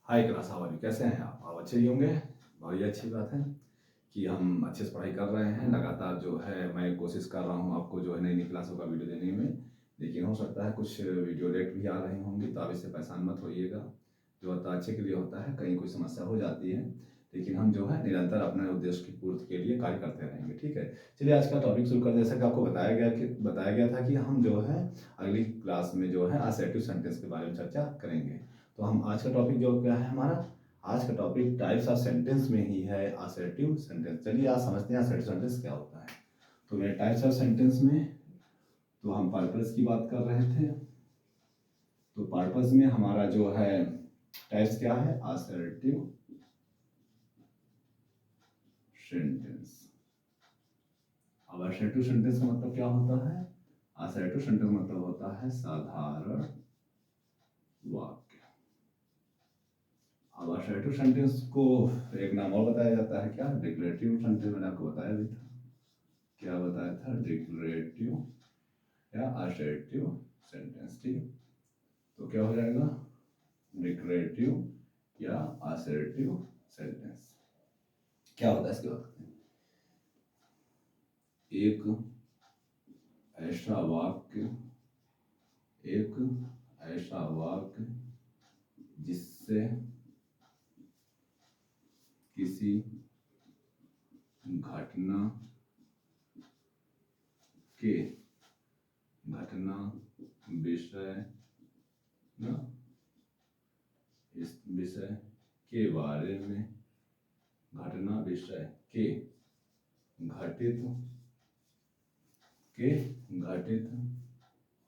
Hi class, how are you? कैसे हैं आप अच्छे ही होंगे। बहुत ही अच्छी बात है कि हम अच्छे से पढ़ाई कर रहे हैं। लगातार जो है मैं कोशिश कर रहा हूँ आपको जो है नई नई क्लासों का वीडियो देने में, लेकिन हो सकता है कुछ वीडियो लेट भी आ रही होंगी, तो आप इससे परेशान मत होइएगा। जो होता है अच्छे के लिए होता है, कहीं कोई समस्या हो जाती है, लेकिन हम जो है निरंतर अपने उद्देश्य की पूर्ति के लिए कार्य करते रहेंगे। ठीक है, चलिए आज का टॉपिक शुरू कर। जैसा कि आपको बताया गया था कि हम जो है अगली क्लास में जो है असर्टिव सेंटेंस के बारे में चर्चा करेंगे। तो हम आज का टॉपिक जो क्या है हमारा, आज का टॉपिक टाइप्स ऑफ सेंटेंस में ही है असर्टिव सेंटेंस। चलिए आज समझते हैं असर्टिव सेंटेंस क्या होता है। तो मेरे टाइप्स ऑफ सेंटेंस में तो हम पर्पस की बात कर रहे थे। तो पर्पस में हमारा जो है टाइप्स क्या है, असर्टिव सेंटेंस। अब असर्टिव सेंटेंस का मतलब क्या होता है? असर्टिव सेंटेंस मतलब होता है साधारण वाक्य। अब असर्टिव सेंटेंस को एक नाम और बताया जाता है, क्या? Declarative sentence. मैंने आपको बताया भी था, क्या बताया था? डिक्लेरेटिव या असर्टिव सेंटेंस। ठीक, तो क्या हो जाएगा? डिक्लेरेटिव या असर्टिव सेंटेंस। क्या होता है इसके बाद? एक ऐसा वाक्य, एक ऐसा वाक्य जिससे किसी घटना के घटना विषय ना, इस विषय के बारे में, घटना विषय के घटित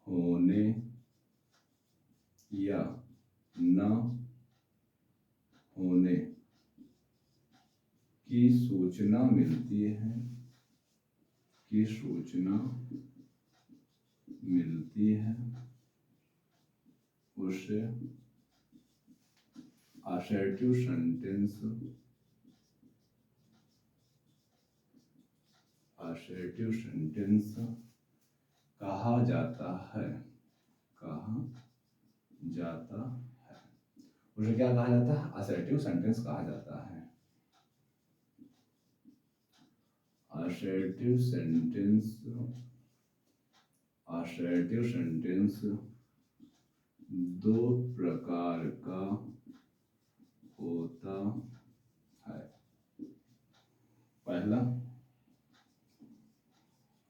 होने या न होने की सूचना मिलती है, की सूचना मिलती है, उसे असर्टिव सेंटेंस, असर्टिव सेंटेंस कहा जाता है, कहा जाता है। उसे क्या कहा जाता है? असर्टिव सेंटेंस कहा जाता है। असर्टिव सेंटेंस, असर्टिव सेंटेंस दो प्रकार का होता है। पहला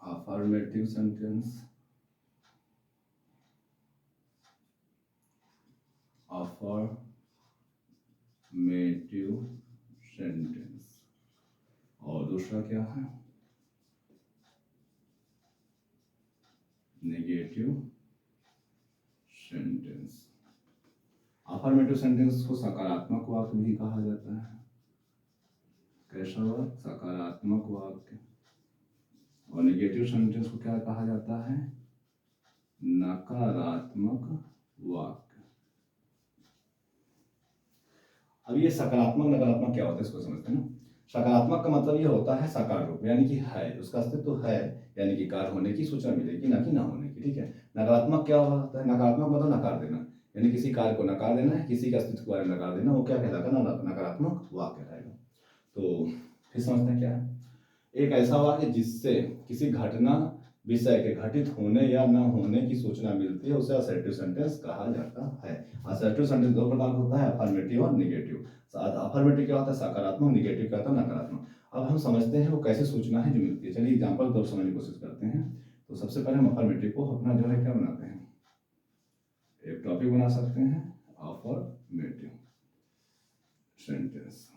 अफर्मेटिव सेंटेंस, अफर्मेटिव सेंटेंस, और दूसरा क्या है? Negative sentence. अफर्मेटिव सेंटेंस को सकारात्मक वाक्य भी कहा जाता है। कैसा वाक्य? सकारात्मक वाक्य। और नेगेटिव सेंटेंस को क्या कहा जाता है? नकारात्मक वाक्य। अब ये सकारात्मक नकारात्मक क्या होता है इसको समझते हैं ना। सकारात्मक का मतलब ये होता है साकार रूप, यानी कि है, उसका अस्तित्व है, यानी कि कार्य होने की सूचना मिलेगी, ना कि ना होने की। ठीक है। नकारात्मक क्या होता है? नकारात्मक मतलब नकार देना, यानी किसी कार्य को नकार देना है, किसी के अस्तित्व के बारे में नकार देना, वो क्या कहलाता है? नकारात्मक वाक्य रहेगा। तो फिर समझते हैं क्या है। एक ऐसा वाक्य जिससे किसी घटना विषय के घटित होने या न होने की सूचना मिलती है, उसे असर्टिव सेंटेंस कहा जाता है। असर्टिव सेंटेंस दो प्रकार का होता है, अफर्मेटिव और निगेटिव। अफर्मेटिव क्या होता है? सकारात्मक। निगेटिव क्या होता है? नकारात्मक। अब हम समझते हैं वो कैसी सूचना है जो मिलती है। चलिए एग्जाम्पल तो समझने की कोशिश करते हैं। तो सबसे पहले हम अफर्मेटिव को अपना जो है क्या बनाते हैं, एक टॉपिक बना सकते हैं, अफर्मेटिव सेंटेंस।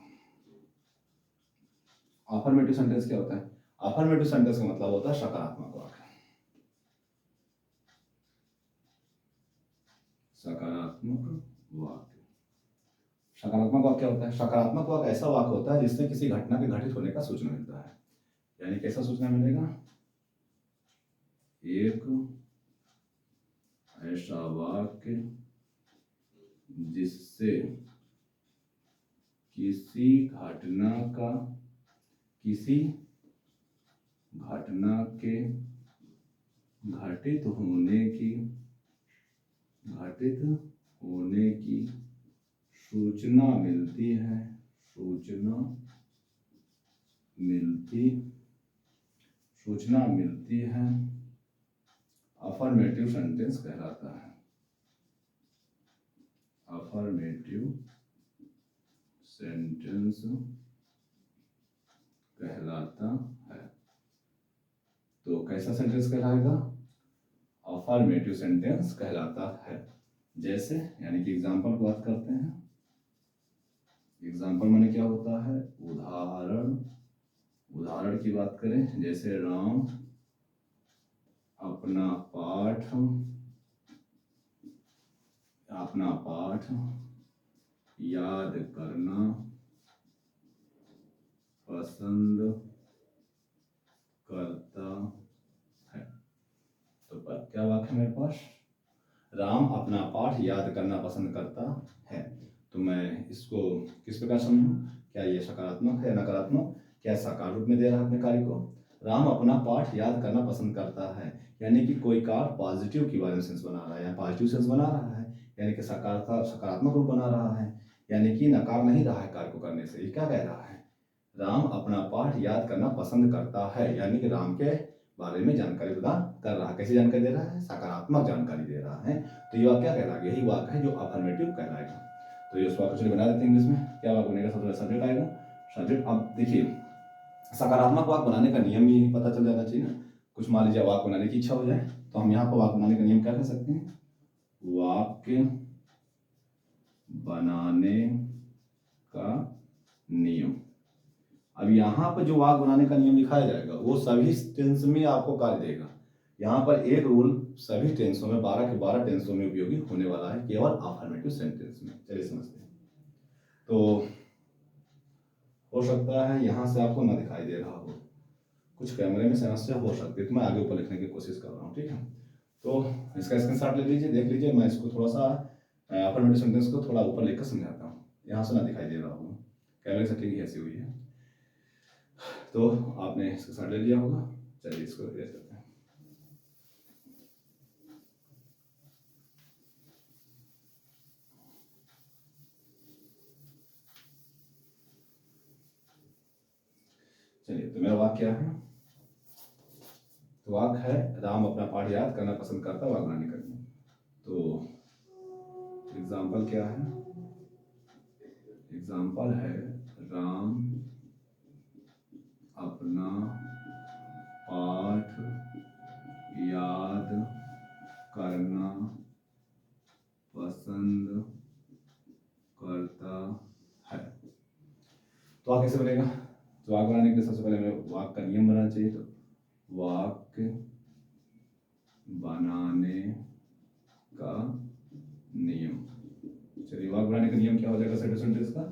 अफर्मेटिव सेंटेंस क्या होता है? अफर्मेटिव सेंटेंस का मतलब होता है सकारात्मक वाक्य। सकारात्मक वाक्य। सकारात्मक वाक्य क्या होता है? सकारात्मक वाक्य ऐसा वाक्य होता है जिससे किसी घटना के घटित होने का सूचना मिलता है। यानी कैसा सूचना मिलेगा? एक ऐसा वाक्य जिससे किसी घटना का, किसी घटना के घटित होने की सूचना मिलती है, सूचना मिलती है अफर्मेटिव सेंटेंस कहलाता है, अफर्मेटिव सेंटेंस कहलाता है। तो कैसा सेंटेंस कहलाएगा? अफर्मेटिव सेंटेंस कहलाता है। जैसे यानी कि एग्जाम्पल की बात करते हैं। एग्जाम्पल माने क्या होता है? उदाहरण की बात करें, जैसे राम अपना पाठ याद करना पसंद करता है। तो क्या वाक्य है मेरे पास? राम अपना पाठ याद करना पसंद करता है। तो मैं इसको किस प्रकार समझूं? क्या ये सकारात्मक है या नकारात्मक? क्या साकार रूप में दे रहा है अपने कार्य को? राम अपना पाठ याद करना पसंद करता है, यानी कि कोई कार्य पॉजिटिव की बारे में सेंस बना रहा है या पॉजिटिव सेंस बना रहा है, यानी कि सकारात्मक रूप बना रहा है, यानी कि नकार नहीं रहा है कार्य को करने से। ये क्या कह रहा है? राम अपना पाठ याद करना पसंद करता है, यानी कि राम के बारे में जानकारी प्रदान कर रहा है। कैसी जानकारी दे रहा है? सकारात्मक जानकारी दे रहा है। तो ये वाक्य क्या कहलाएगा? यही वाक्य है जो अफर्मेटिव कहलाएगा। तो ये उस वाक्य चलिए बना देते हैं इंग्लिश में। क्या वाक्य बनेगा? सबसे पहले सब्जेक्ट आएगा। सब्जेक्ट, अब देखिए सकारात्मक वाक्य बनाने का नियम भी पता चल जाना चाहिए ना। कुछ मान लीजिए वाक्य बनाने की इच्छा हो जाए तो हम यहाँ पर वाक्य बनाने का नियम क्या कह सकते हैं? वाक्य बनाने का नियम। अब यहाँ पर जो वाक्य बनाने का नियम लिखाया जाएगा वो सभी टेंस में आपको कार्य देगा। यहाँ पर एक रूल सभी टेंसों में 12 के 12 टेंसों में उपयोगी होने वाला है, केवल अफर्मेटिव सेंटेंस में। चलिए समझते हैं। तो हो सकता है यहाँ से आपको ना दिखाई दे रहा हो, कुछ कैमरे में समस्या हो सकती है, तो मैं आगे ऊपर लिखने की कोशिश कर रहा हूँ। ठीक है, तो इसका स्क्रीनशॉट ले लीजिए, देख लीजिए। मैं इसको थोड़ा सा अफर्मेटिव सेंटेंस को थोड़ा ऊपर लेकर समझाता हूँ। यहाँ से ना दिखाई दे रहा हो, कैमरे की सेटिंग ऐसी हुई है। तो आपने इसका स्क्रीनशॉट ले लिया होगा। चलिए इसको इरेज करते हैं। चलिए, तो मेरा वाक्य क्या है? तो वाक्य है राम अपना पाठ याद करना पसंद करता, वाक्य बनाने का। तो एग्जाम्पल क्या है? एग्जाम्पल है राम अपना पाठ याद करना पसंद करता है। तो वाक्य कैसे बनेगा? तो वाक्य बनाने के लिए सबसे पहले हमें वाक्य का नियम बनाना चाहिए। तो वाक्य बनाने का नियम। चलिए, वाक्य बनाने का नियम क्या हो जाएगा सेंटेंस का?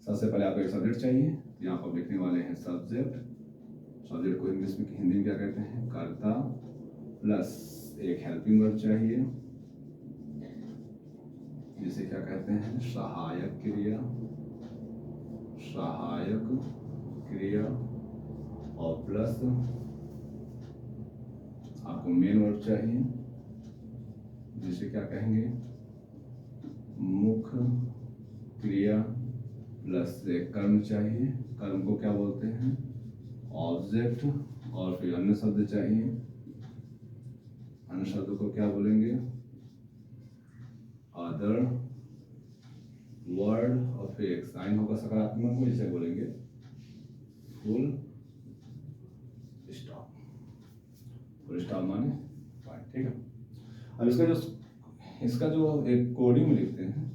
सबसे पहले आपको एक सब्जेक्ट चाहिए। यहाँ पर लिखने वाले हैं सब्जेक्ट। सब्जेक्ट को इंग्लिश में हिंदी में क्या कहते हैं? कर्ता, प्लस एक हेल्पिंग वर्ब चाहिए जिसे क्या कहते हैं? सहायक क्रिया। और प्लस आपको मेन वर्ब चाहिए जिसे क्या कहेंगे? मुख्य क्रिया, प्लस एक कर्म चाहिए। कर्म को क्या बोलते हैं? ऑब्जेक्ट। और फिर अन्य शब्द चाहिए। अन्य शब्द को क्या बोलेंगे? Other word. और फिर एक साइन होगा सकारात्मक में, जिसे बोलेंगे फुल स्टॉप। फुल स्टॉप माने पॉइंट। ठीक है, अब इसका जो एक कोडिंग में लिखते हैं,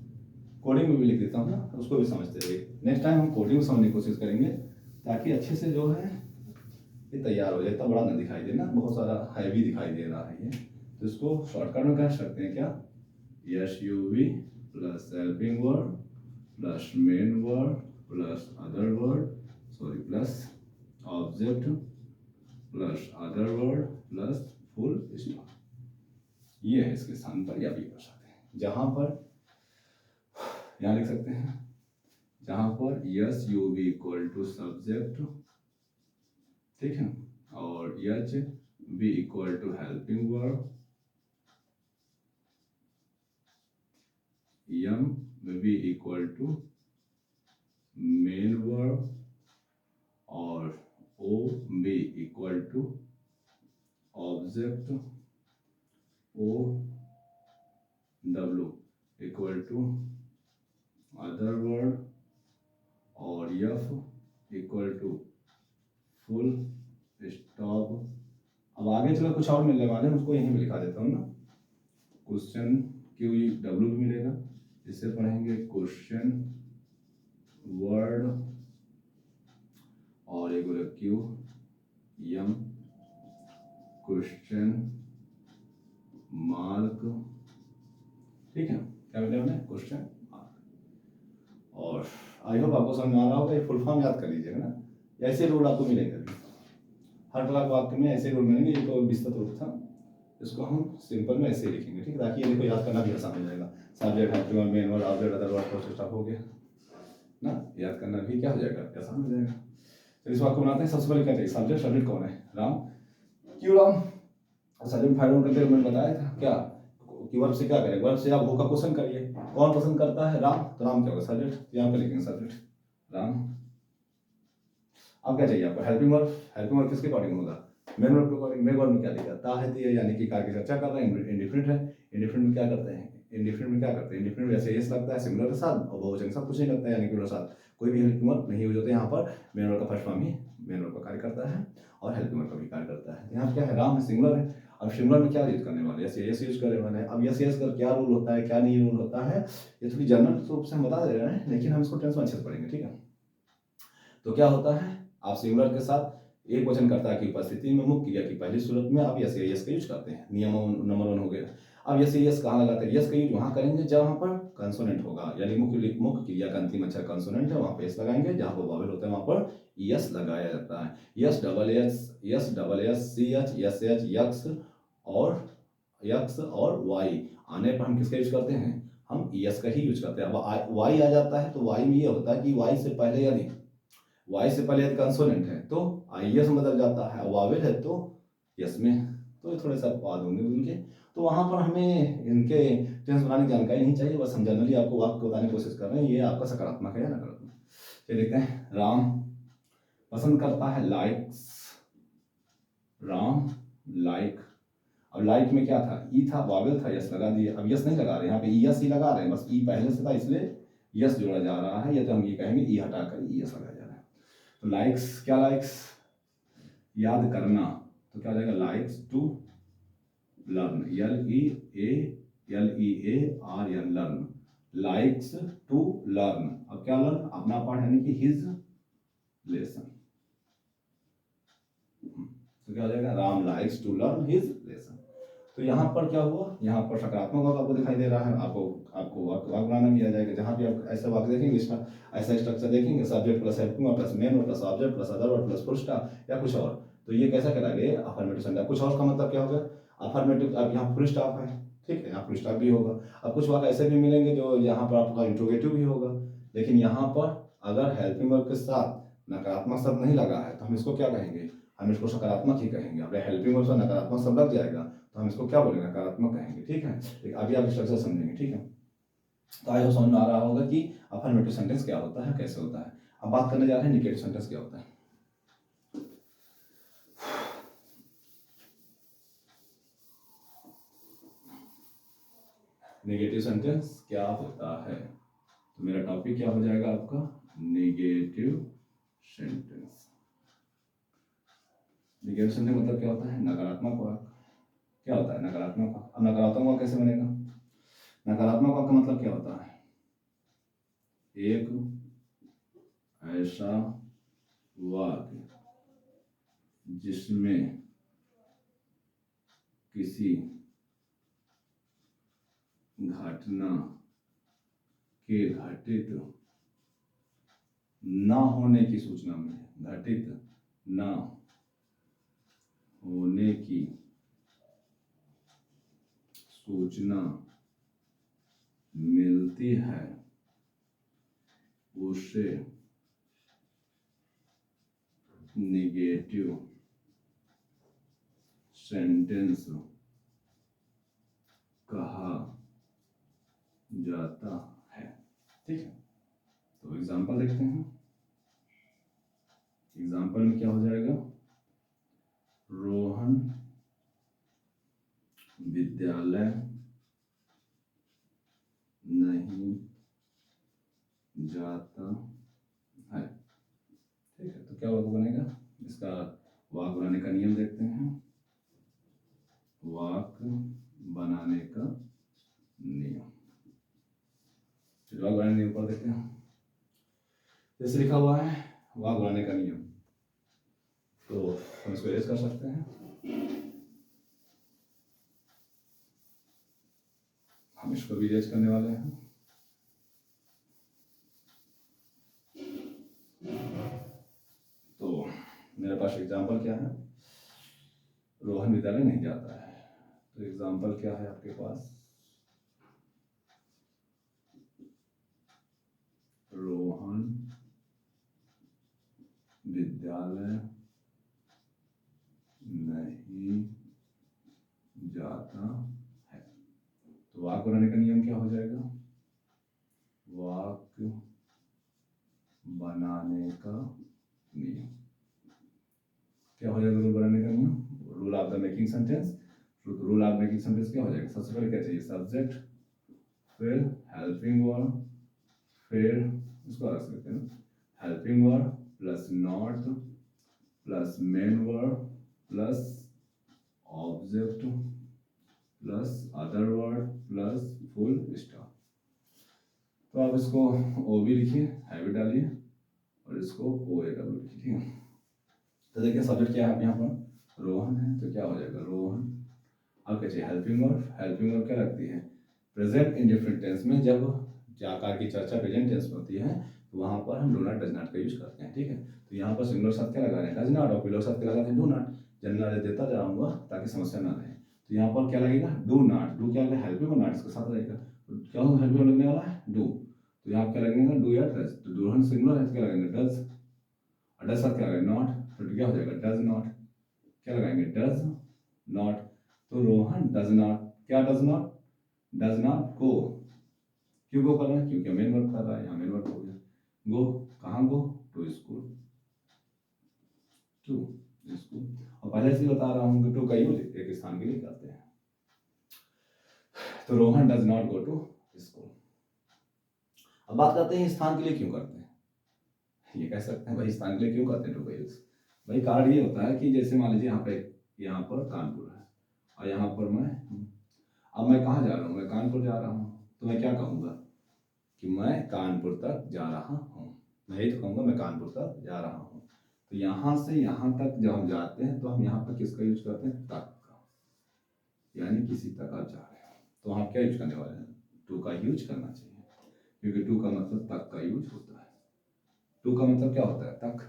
कोडिंग में भी लिख देता हूँ ना, उसको भी समझते रहिए। नेक्स्ट टाइम हम कोडिंग में समझने की कोशिश करेंगे ताकि अच्छे से जो है ये तैयार हो जाए। इतना बड़ा ना दिखाई देना, बहुत सारा हैवी दिखाई दे रहा है ये। तो इसको शॉर्टकट में कह सकते हैं क्या? SUV plus helping word plus main word plus other word, sorry plus object plus other word plus full stop. ये है इसके स्थान पर, या भी कर सकते हैं। जहां पर यहाँ लिख सकते हैं, जहां पर SUV इक्वल टू सब्जेक्ट, ठीक है, और HV equal to helping verb, M V equal to main verb और O B equal to object, O W equal to other word और F equal to full stop. अब आगे चलो कुछ और मिलने वाले हैं, उसको यहीं पे लिखा देता हूँ ना। क्वेश्चन क्यू डब्ल्यू भी मिलेगा, इससे पढ़ेंगे क्वेश्चन वर्ड और एक बोले क्यू यम क्वेश्चन मार्क। ठीक है, क्या मिले हमें? Question mark. और आई होप आपको समझ में आ रहा होगा। ये फुल फॉर्म याद कर लीजिएगा ना, ऐसे रूल आपको मिलेंगे हर क्लास वाक्य में, ऐसे रूल मिलेंगे। ये तो विस्तृत रूप था, इसको हम सिंपल में ऐसे ही लिखेंगे। ठीक है, ताकि ये देखो याद करना भी आसान हो जाएगा। Subject helping verb main verb object other verb full stop हो गया ना, याद करना भी क्या हो जाएगा, आसान हो जाएगा। तो इस वाक्य को बनाते हैं। सबसे पहले क्या चाहिए? सब्जेक्ट कौन है? राम। क्यों राम? सब्जेक्ट फाइंड आउट करते हुए मैंने बताया था क्या, कि वर्ब से क्या करें? वर्ब से आप हु का क्वेश्चन करिए, कौन पसंद करता है? राम। तो राम क्या होगा? सब्जेक्ट। यहाँ पे लिखेंगे सब्जेक्ट राम। अब क्या चाहिए आपको? Helping verb. हेल्पिंग वर्ब किसके अकॉर्डिंग होगा? मेन वर्ब के अकॉर्डिंग। मेन वर्ब में क्या दिया? ता है, दिया, यानी कि कार्य की चर्चा कर रहे हैं। इंडिफिनिट है। इंडिफिनिट में क्या करते हैं? इंडिफिनिट में क्या करते हैं? इंडिफिनिट में ऐसे यस लगता है सिंगुलर के साथ, और बहुवचन के साथ कुछ नहीं लगता है, यानी कि साथ कोई भी हेल्पिंग वर्ब नहीं यूज होते यहाँ पर। मेन वर्ब का फर्स्ट फॉर्म ही मेन वर्ब का कार्य करता है और हेल्पिंग वर्ब का भी कार्य करता है। यहाँ क्या है? राम है, सिंगुलर है। अब सिंगुलर में क्या यूज करने वाले? यस यूज करने वाले हैं। अब यस कर क्या रूल होता है, क्या नहीं रूल होता है, ये थोड़ी जनरल रूप से हम बता दे रहे हैं, लेकिन हम इसको टेंस में अच्छे से पढ़ेंगे। ठीक है, तो क्या होता है? आप सिंगुलर के साथ एक वचन कर्ता की उपस्थिति में मुख्य क्रिया की पहली सूरत में आप यस का यूज करते हैं। नियम नंबर 1 हो गया। अब यस कहाँ लगाते हैं? यस का यूज वहां करेंगे जब वहां पर कंसोनेंट होगा, यानी मुख्य क्रिया का अंतिम अक्षर कंसोनेंट है, वहां पे यस लगाएंगे। जहां पर वावेल होता है वहां पर यस लगाया जाता है। Es double S C H S H X और वाई आने पर हम किसका यूज करते हैं? हम यस का ही यूज करते हैं। अब वाई आ जाता है तो वाई में ये होता है कि वाई से पहले यदि कंसोनेंट है तो आई एस बदल जाता है, वावेल है तो यस में। तो ये थोड़े से अपवाद होंगे उनके, तो वहां पर हमें इनके टेंस बनाने की जानकारी नहीं चाहिए, बस हम जनरली आपको वाक्य बताने की कोशिश कर रहे हैं। ये आपका सकारात्मक है या नकारात्मक? चलिए देखते हैं। राम पसंद करता है, लाइक्स। राम लाइक। अब लाइक में क्या था? ई था, वावेल था, यस लगा दिए। अब यस नहीं लगा रहे, यहाँ पे यस ही लगा रहे हैं, बस ई पहले से था इसलिए यस जोड़ा जा रहा है, या तो हम ये कहेंगे ई हटाकर यस लगाया जा रहा है। तो लाइक्स, क्या लाइक्स? याद करना, तो क्या हो जाएगा? Likes to learn, LEAR learn, likes to learn. अब क्या लर्न? अपना पाठ, यानी कि हिज लेसन। तो क्या हो जाएगा? Ram likes to learn his lesson. तो यहाँ पर क्या हुआ? यहाँ पर सकारात्मक वाक्य आपको दिखाई दे रहा है। आपको वाक्य बनाना भी आ जाएगा। जहाँ भी आप ऐसा वाक्य देखेंगे, इसका ऐसा स्ट्रक्चर देखेंगे, subject plus helping verb plus main verb plus object plus other verb plus full stop या कुछ और, तो ये कैसा कराएंगे? Affirmative sentence. कुछ और का मतलब क्या होगा? अफर्मेटिव। अब यहाँ फुल स्टॉप है, ठीक है, यहाँ फुल स्टॉप भी होगा। अब कुछ वाक्य ऐसे भी मिलेंगे जो यहाँ पर आपका इंट्रोगेटिव भी होगा, लेकिन यहाँ पर अगर हेल्पिंग वर्ब के साथ नकारात्मक शब्द नहीं लगा है तो हम इसको क्या कहेंगे? हम इसको सकारात्मक ही कहेंगे। अगर हेल्पिंग वर्ब से नकारात्मक शब्द लग जाएगा तो हम इसको क्या बोलेंगे? नकारात्मक कहेंगे। ठीक है, अभी आप स्ट्रक्चर समझेंगे। ठीक है, तो आई समझ में आ रहा होगा कि अफर्मेटिव सेंटेंस क्या होता है, कैसे होता है। अब बात करने जा रहे हैं निगेटिव सेंटेंस क्या होता है। नेगेटिव सेंटेंस क्या होता है? तो मेरा टॉपिक क्या हो जाएगा आपका? Negative sentence. नेगेटिव सेंटेंस मतलब क्या होता है? नकारात्मक वाक्य। क्या होता है नकारात्मक वाक्य? अब नकारात्मक वाक्य कैसे बनेगा? नकारात्मक वाक्य मतलब क्या होता है? एक ऐसा वाक्य जिसमें किसी घटना के घटित न होने की सूचना मिले, घटित न होने की सूचना मिलती है, उसे नेगेटिव सेंटेंस कहा जाता है। ठीक है, तो एग्जाम्पल देखते हैं। एग्जाम्पल में क्या हो जाएगा, रोहन विद्यालय नहीं जाता है। ठीक है, तो क्या वाक्य बनेगा, इसका वाक्य बनाने का नियम देखते हैं। वाक्य बनाने का नियम, वाक्य बनाने नियम पर देखते हैं। जैसे लिखा हुआ है वाक्य बनाने का नियम, तो हम इसको इरेज कर सकते हैं। हम इसको भी इरेज करने वाले हैं। तो मेरे पास एग्जाम्पल क्या है, रोहन विद्यालय नहीं जाता है। तो एग्जाम्पल क्या है आपके पास, रोहन विद्यालय नहीं जाता है। तो वाक्य बनाने का नियम क्या हो जाएगा, वाक्य बनाने का नियम क्या हो जाएगा, रूल बनाने का नियम, rule of the making sentence. Rule of making sentence क्या हो जाएगा, सबसे पहले क्या चाहिए, सब्जेक्ट, फिर हेल्पिंग वर्ब, फिर इसको रख सकते हैं helping verb plus not plus main verb plus object plus other word plus full stop. तो आप इसको ओ भी लिखिए, हैवी डालिए, और इसको ओ ए डब्ल्यू लिखिए। ठीक है, तो देखिए सब्जेक्ट क्या है यहाँ पर, रोहन है, तो क्या हो जाएगा रोहन। अब क्या चाहिए, हेल्पिंग वर्ब। हेल्पिंग वर्ब क्या लगती है, प्रेजेंट इंडिफरेंट टेंस में जब आकार की चर्चा प्रेजेंट टेंस में होती है तो वहाँ पर हम डू नॉट डज नॉट का यूज करते हैं। ठीक है, तो यहाँ पर सिंगुलर साथ क्या लगा रहे हैं, डज नॉट, और प्लूरल साथ क्या लगाते हैं, डू नॉट। जनरल देता जाऊंगा ताकि समस्या ना रहे। तो यहाँ पर क्या लगेगा, डू नॉट, डू क्या लगेगा, हेल्पिंग और नॉट इसके साथ रहेगा। तो क्या हेल्पिंग लगने वाला है, डू। तो यहाँ क्या लगेगा, डू या डज। तो डू सिंगुलर है, क्या लगेंगे, डज, और डज साथ क्या लगेगा, नॉट। तो क्या हो जाएगा, डज नॉट, क्या लगाएंगे, डज नॉट। तो रोहन डज नॉट, क्या डज नॉट, डज नॉट गो। क्यों गो कर रहा है, क्योंकि मेन वर्ब कर रहा है, यहाँ मेन वर्ब हो गया। गो, कहाँ गो, टू स्कूल, टू स्कूल। और पहले से बता रहा हूँ कि टू का यूज एक स्थान के लिए करते हैं। तो Rohan does not go to school. अब बात करते हैं स्थान के लिए क्यों करते हैं। ये कह सकते हैं भाई स्थान के लिए क्यों करते हैं टू का यूज। भाई कारण ये होता है कि जैसे मान लीजिए यहाँ पर कानपुर है और यहाँ पर मैं, अब मैं कहाँ जा रहा हूँ, मैं कानपुर जा रहा हूँ, तो मैं क्या कहूँगा कि मैं कानपुर तक जा रहा हूँ। मैं यही तो कहूँगा, मैं कानपुर तक जा रहा हूँ। तो यहाँ से यहाँ तक जब हम जाते हैं तो हम यहाँ पर किसका यूज करते हैं, तक का, यानी किसी तक आप जा रहे हो तो वहाँ क्या यूज करने वाले हैं, टू का यूज करना चाहिए, क्योंकि टू का मतलब तक का यूज होता है। टू का मतलब क्या होता है, तक।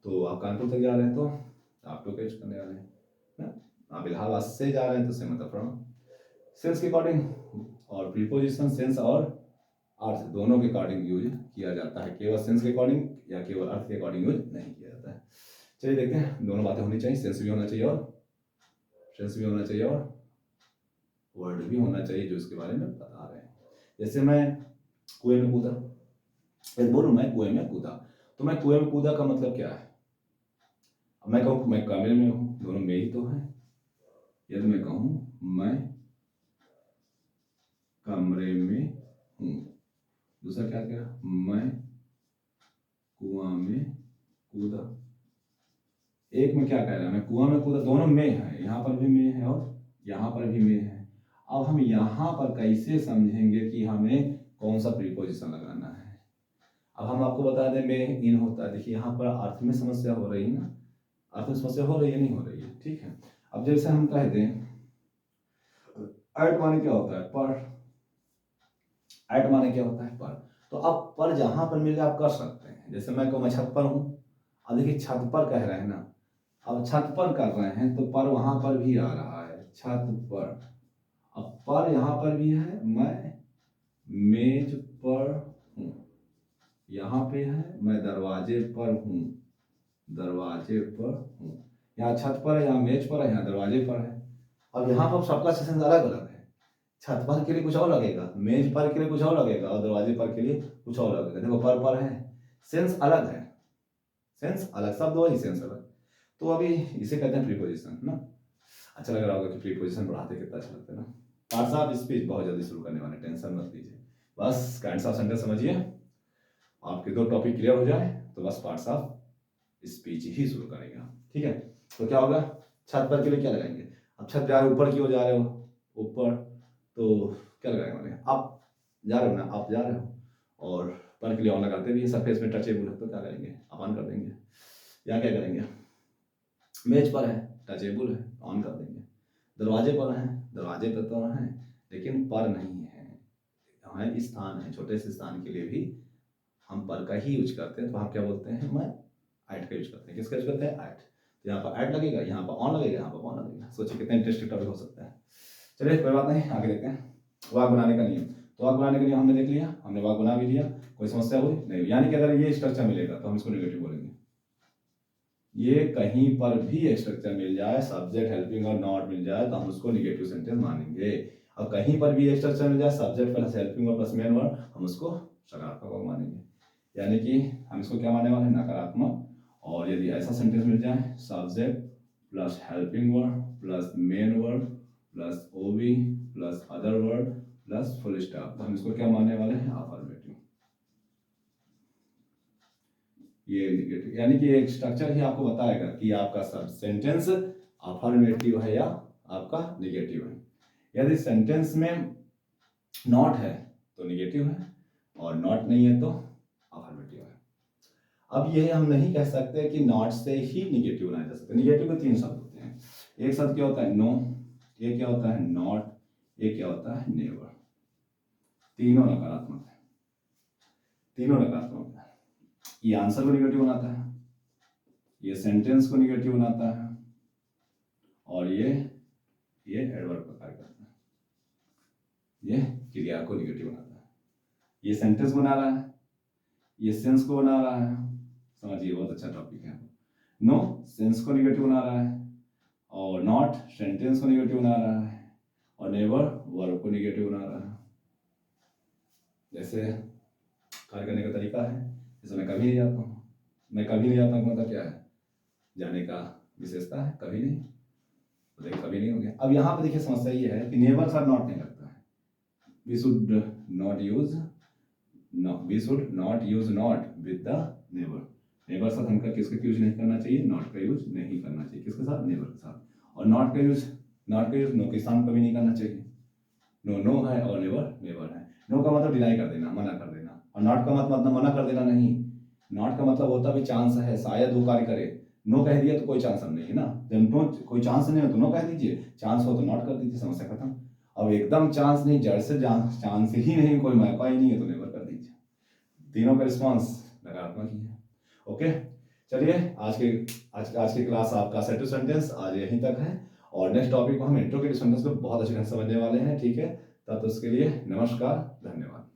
तो आप कानपुर तक जा रहे हैं तो आप टू का यूज करने वाले हैं। आप इलाहाबाद से जा रहे हैं तो से मतलब फ्रॉम। सेंस के अकॉर्डिंग और प्रीपोजिशन सेंस और अर्थ दोनों के अकॉर्डिंग यूज किया जाता है, केवल सेंस के अकॉर्डिंग या केवल अर्थ के अकॉर्डिंग यूज नहीं किया जाता है। चलिए देखते हैं, दोनों बातें होनी चाहिए, सेंस भी होना चाहिए और सेंस भी होना चाहिए और वर्ड भी होना चाहिए जो इसके बारे में बता रहे हैं। जैसे मैं कुएं में कूदा, बोलूँ मैं कुएं में कूदा, तो मैं कुएं में कूदा का मतलब क्या है, अब मैं कहूँ मैं कमरे में हूँ, दोनों में ही तो है। यदि मैं कहूँ मैं कमरे में हूँ, दूसरा क्या क्या, मैं कुआं में कूदा। एक में क्या कह रहा है, मैं कुआं में कूदा, दोनों में है, यहाँ पर भी में है और यहाँ पर भी में है। अब हम यहाँ पर कैसे समझेंगे कि हमें कौन सा प्रीपोजिशन लगाना है। अब हम आपको बता दें में इन होता है, देखिए यहाँ पर अर्थ में समस्या हो रही है ना, अर्थ में समस्या हो रही है, नहीं हो रही है, ठीक है। अब जैसे हम कह दें एट माने क्या होता है, पर, एट माने क्या होता है, पर। तो अब पर जहां पर मिले आप कर सकते हैं, जैसे मैं कहूँ मैं छत पर हूँ, अब देखिए छत पर कह रहे हैं ना, अब छत पर कर रहे हैं तो पर वहां पर भी आ रहा है, छत पर। अब पर यहाँ पर भी है, मैं मेज पर हूँ, यहाँ पे है मैं दरवाजे पर हूँ, दरवाजे पर हूँ। यहाँ छत पर है, यहाँ मेज पर है, यहाँ दरवाजे पर है। अब यहाँ पर सबका सेशन अलग अलग है। छत पर के लिए कुछ और लगेगा, मेज पर के लिए कुछ और लगेगा और दरवाजे पर के लिए कुछ और लगेगा। देखो पर है, सेंस अलग है, सेंस अलग, शब्द वही सेंस अलग। तो अभी इसे कहते हैं प्रीपोजिशन ना। अच्छा लग रहा होगा कि प्रीपोजिशन पढ़ाते कितना अच्छा लगता है ना। पार्ट्स ऑफ स्पीच बहुत जल्दी शुरू करने वाले, टेंशन मत लीजिए, बस काइंड्स ऑफ सेंटेंस समझिए, आपके 2 टॉपिक क्लियर हो जाए तो बस पार्ट्स ऑफ स्पीच ही शुरू करेंगे हम, ठीक है। तो क्या होगा, छत पर के लिए क्या लगाएंगे, अब छत पे ऊपर की ओर जा रहे हो, ऊपर, तो क्या लगाएंगे, आप जा रहे हो ना, आप जा रहे हो, और पर के लिए ऑन लगाते भी, सरफेस में टचेबल है तो क्या करेंगे, आप ऑन कर देंगे, या क्या करेंगे, मेज पर है, टचेबल है, ऑन कर देंगे, दरवाजे पर है, दरवाजे पर तो है लेकिन पर नहीं है, हमारे स्थान है, छोटे से स्थान के लिए भी हम पर का ही यूज करते हैं, तो हम क्या बोलते हैं, मैं ऐट का यूज करते हैं, किसका यूज करते हैं, ऐट। तो यहाँ पर ऐट लगेगा, यहाँ पर ऑन लगेगा, यहाँ पर ऑन लगेगा। सोचिए कितना इंटरेस्टिंग टॉपिक हो सकता है। चलिए कोई बात नहीं, आगे देखते हैं। वाक्य बनाने का नियम, तो वाक्य बनाने का नियम हमने देख लिया, हमने वाक्य बना भी लिया, कोई समस्या हुई नहीं, यानी कि अगर ये स्ट्रक्चर मिलेगा तो हम इसको नेगेटिव बोलेंगे। ये कहीं पर भी स्ट्रक्चर मिल जाए, सब्जेक्ट हेल्पिंग और नॉट मिल जाए तो हम उसको नेगेटिव सेंटेंस मानेंगे, और कहीं पर भी स्ट्रक्चर मिल जाए, सब्जेक्ट प्लस हेल्पिंग और प्लस मेन वर्ड, हम उसको सकारात्मक मानेंगे, यानी कि हम इसको क्या मानने वाले हैं, नकारात्मक। और यदि ऐसा सेंटेंस मिल जाए, subject plus helping word plus main word plus O V plus other word plus full stop, तो हम इसको क्या मानने वाले हैं, अफर्मेटिव। ये नेगेटिव, यानी कि एक स्ट्रक्चर ही आपको बताएगा कि आपका सब सेंटेंस अफर्मेटिव है या आपका नेगेटिव है। यदि सेंटेंस में नॉट है तो नेगेटिव है, और नॉट नहीं है तो अफर्मेटिव है। अब ये हम नहीं कह सकते कि नॉट से ही नेगेटिव बनाया जा सकता है। नेगेटिव के 3 शब्द होते हैं, एक शब्द क्या होता है, नो, एक क्या होता है, नॉट, एक क्या होता है, नेवर। तीनों नकारात्मक है, तीनों नकारात्मक है। ये आंसर को नेगेटिव बनाता है, ये सेंटेंस को नेगेटिव बनाता है, और ये एडवर्ब का कार्य करता है, ये क्रिया को नेगेटिव बनाता है। ये सेंटेंस बना रहा है, ये सेंस को बना रहा है, समझिए बहुत अच्छा टॉपिक है। नो सेंस को नेगेटिव बना रहा है, और नॉट सेंटेंस को नेगेटिव बना रहा है, और नेवर वर्ब को नेगेटिव बना रहा है। जैसे कार्य करने का तरीका है, जैसे मैं कभी नहीं जाता हूँ, मैं कभी नहीं जाता हूँ मतलब क्या है, जाने का विशेषता है, कभी नहीं, तो देखिए कभी नहीं हो गया। अब यहाँ पे देखिए समस्या ये है कि नेवर साथ नॉट नहीं लगता है, we should not use not with the never. Never साथ हमका किसका यूज नहीं करना चाहिए, नॉट का यूज नहीं करना चाहिए, किसके साथ, नेवर के साथ। और नॉट का यूज नो के साथ कभी नहीं करना चाहिए, नो है और नेवर है। नो का मतलब डिनाई कर देना, मना कर देना, और नॉट का मतलब मना कर देना नहीं। नॉट का मतलब होता भी चांस है, शायद वो कार्य करे। नो कह दिया तो कोई चांस नहीं है ना, जब नो कोई चांस नहीं हो तो नो कह दीजिए, चांस हो तो नॉट कर दीजिए, समस्या खत्म। अब एकदम चांस नहीं, जड़ से चांस ही नहीं, कोई मौका ही नहीं है तो नेवर कर दीजिए। तीनों का रिस्पॉन्स नकारात्मक ही है। ओके, चलिए आज की क्लास आपका सेट टू सेंटेंस आज यहीं तक है, और नेक्स्ट टॉपिक को हम इंट्रोगेटिव सेंटेंस को बहुत अच्छे से समझने वाले हैं, ठीक है। तब तो उसके लिए नमस्कार, धन्यवाद।